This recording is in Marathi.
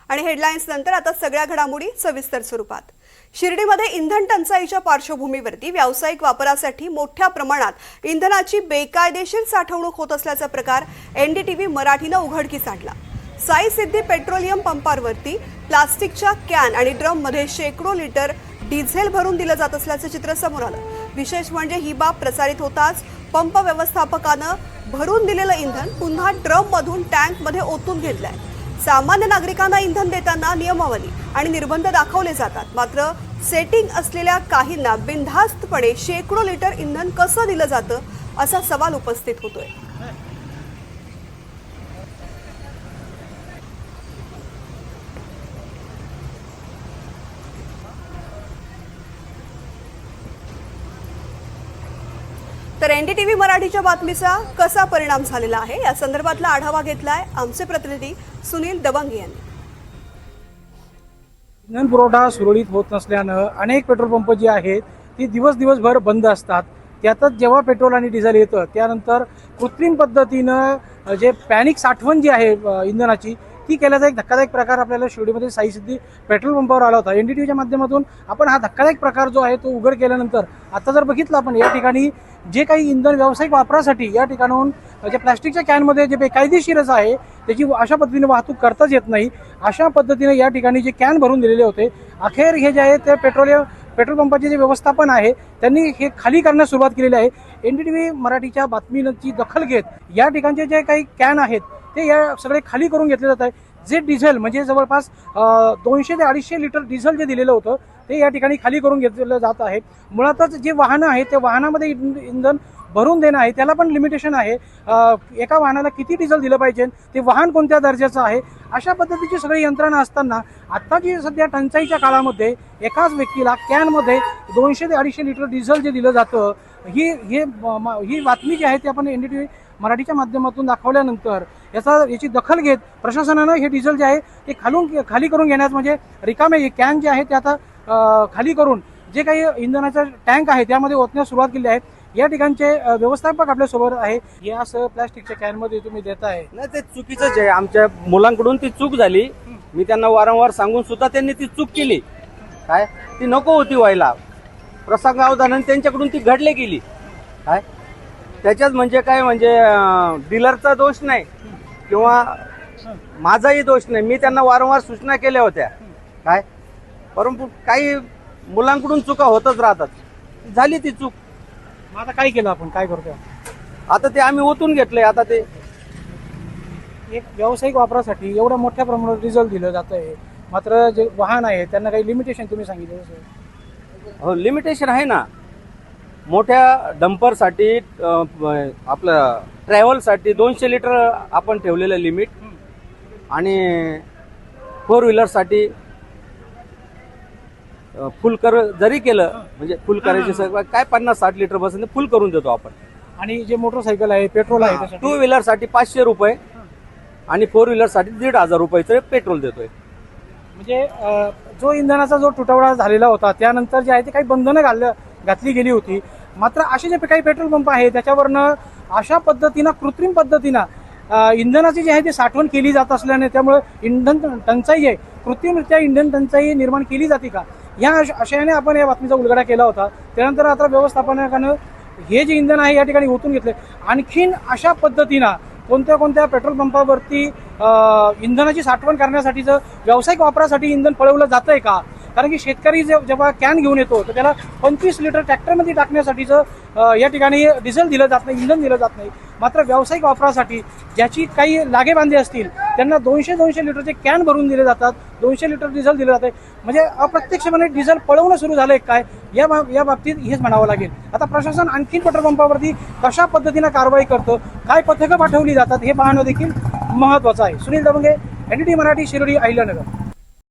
आणि हेडलाईन्स नंतर आता सगळ्या घडामोडी सविस्तर स्वरूपात। शिर्डीमध्ये इंधन टंचाईच्या पार्श्वभूमीवरती व्यावसायिक वापरासाठी मोठ्या प्रमाणात इंधनाची बेकायदेशीर साठवणूक होत असल्याचा प्रकार एनडीटीव्ही मराठीने उघडकीस आणला। साई सिद्धी पेट्रोलियम पंपावरती प्लास्टिकच्या कॅन आणि ड्रममध्ये शेकडो लिटर डिझेल भरून दिलं जात असल्याचं चित्र समोर आलं। विशेष म्हणजे ही बाब प्रसारित होताच पंप व्यवस्थापकानं भरून दिलेलं इंधन पुन्हा ड्रममधून टँकमध्ये ओतून घेतलंय। सामान्य नागरिकांना इंधन देताना नियमावली आणि निर्बंध दाखवले जातात, मात्र सेटिंग असलेल्या काहींना बिनधास्तपणे शेकडो लिटर इंधन कसं दिलं जातं असा सवाल उपस्थित होतोय। तर एनडीटीव्ही मराठीच्या बातमीचा कसा परिणाम झालेला आहे या संदर्भातला आढावा घेतलाय आमचे प्रतिनिधी सुनील दबंगे यांनी। इंधन पुरवठा सुरळीत होत नसल्यानं अनेक पेट्रोल पंप जे आहेत ते दिवसभर बंद असतात। त्यातच जेव्हा पेट्रोल आणि डिझेल येतं त्यानंतर कृत्रिम पद्धतीनं जे पॅनिक साठवण जी आहे इंधनाची ती केल्याचा एक धक्कादायक प्रकार आपल्याला शिर्डीमध्ये साई सिद्धी पेट्रोल पंपावर आला होता। एनडीटीव्हीच्या माध्यमातून आपण हा धक्कादायक प्रकार जो आहे तो उघड केल्यानंतर आता जर बघितलं आपण या ठिकाणी जे काही इंधन व्यावसायिक वापरासाठी या ठिकाणून जे प्लास्टिकच्या कॅनमध्ये जे बेकायदेशीरच आहे त्याची अशा पद्धतीने वाहतूक करताच येत नाही। अशा पद्धतीने या ठिकाणी जे कॅन भरून दिलेले होते अखेर हे जे आहे ते पेट्रोल पंपाचे जे व्यवस्थापन आहे त्यांनी हे खाली करण्यास सुरुवात केलेली आहे। एनडीटीव्ही मराठीच्या बातमीची दखल घेत या ठिकाणचे जे काही कॅन आहेत ते या सगळे खाली करून घेतले जात आहे। जे डिझेल म्हणजे जवळपास 200 ते 250 लिटर डिझेल जे दिलेलं होतं ते या ठिकाणी खाली करून घेतलं जात आहे। मुळातच जे वाहनं आहेत त्या वाहनामध्ये इंधन भरून देणं आहे त्याला पण लिमिटेशन आहे। एका वाहनाला किती डिझेल दिलं पाहिजे, ते वाहन कोणत्या दर्जाचं आहे, अशा पद्धतीची सगळी यंत्रणा असताना आत्ताची सध्या टंचाईच्या काळामध्ये एकाच व्यक्तीला कॅनमध्ये 200 ते 250 लिटर डिझेल जे दिलं जातं ही बातमी जी आहे ती आपण एनडीटीव्ही मराठीच्या माध्यमातून दाखवल्यानंतर याची दखल घेत प्रशासनानं हे डिझेल जे आहे ते खाली करून घेण्यास म्हणजे रिकामे कॅन जे आहे ते आता खाली करून जे काही इंधनाचा टँक आहे त्यामध्ये ओतण्यास सुरुवात केली आहे। या ठिकाणचे व्यवस्थापक आपल्यासोबत आहे। हे असं प्लास्टिकच्या कॅनमध्ये तुम्ही देताय नाही, ते चुकीचंच आहे। आमच्या मुलांकडून ती चूक झाली। मी त्यांना वारंवार सांगून सुद्धा त्यांनी ती चूक केली। काय ती नको होती व्हायला, प्रसंगावधानाने त्यांच्याकडून ती घडली गेली। काय त्याच्यात म्हणजे काय म्हणजे डीलरचा दोष नाही किंवा माझाही दोष नाही। मी त्यांना वारंवार सूचना केल्या होत्या काय, परंतु काही मुलांकडून चुका होतच राहतात। झाली ती चूक, आता काय केलं आपण, काय करतोय आता ते आम्ही ओतून घेतलंय। आता ते एक व्यावसायिक वापरासाठी एवढ्या मोठ्या प्रमाणात डिझेल दिलं जात आहे, मात्र जे वाहन आहे त्यांना काही लिमिटेशन तुम्ही सांगितलं? हो, लिमिटेशन आहे ना। मोठ्या डंपरसाठी आपलं ट्रॅव्हलसाठी 200 लिटर आपण ठेवलेलं लिमिट आणि 4 व्हीलरसाठी फुल जरी केलं म्हणजे फुल करायचे काय 50-60 लिटर बसून फुल करून देतो आपण। आणि जे मोटरसायकल आहे पेट्रोल आहे 2 व्हीलरसाठी 500 रुपये आणि 4 व्हीलरसाठी 1,500 रुपयाचं पेट्रोल देतोय। म्हणजे जो इंधनाचा जो तुटवडा झालेला होता त्यानंतर जे आहे ते काही बंधनं घातली गेली होती, मात्र असे जे काही पेट्रोल पंप आहे त्याच्यावरनं अशा पद्धतीनं कृत्रिम पद्धतीनं इंधनाची जी आहे ती साठवण केली जात असल्याने त्यामुळे इंधन टंचाई आहे, कृत्रिमरित्या इंधन टंचाई निर्माण केली जाते का या आशयाने आपण या बातमीचा उलगडा केला होता। त्यानंतर आता व्यवस्थापनानं हे जे इंधन आहे या ठिकाणी ओतून घेतले। आणखीन अशा पद्धतीनं कोणत्या पेट्रोल पंपावरती इंधनाची साठवण करण्यासाठीचं व्यावसायिक वापरासाठी इंधन पळवलं जातंय का? कारण की शेतकरी जेव्हा कॅन घेऊन येतो तर त्याला 25 लिटर ट्रॅक्टरमध्ये टाकण्यासाठीचं या ठिकाणी डिझेल दिलं जात नाही, इंधन दिलं जात नाही। मात्र व्यावसायिक वापरासाठी ज्याची काही लागेबांधे असतील त्यांना 200 लिटरचे कॅन भरून दिले जातात, 200 लिटर डिझेल दिलं जाते। म्हणजे अप्रत्यक्षपणे डिझेल पळवणं सुरू झालंय काय या बाबतीत हेच म्हणावं लागेल। आता प्रशासन आणखीन पेट्रोल पंपावरती कशा पद्धतीनं कारवाई करतं, काय पथकं पाठवली जातात हे पाहणं देखील महत्त्वाचं आहे। सुनील दबंगे, एनडीटीव्ही मराठी, शिर्डी, अहिल्यानगर।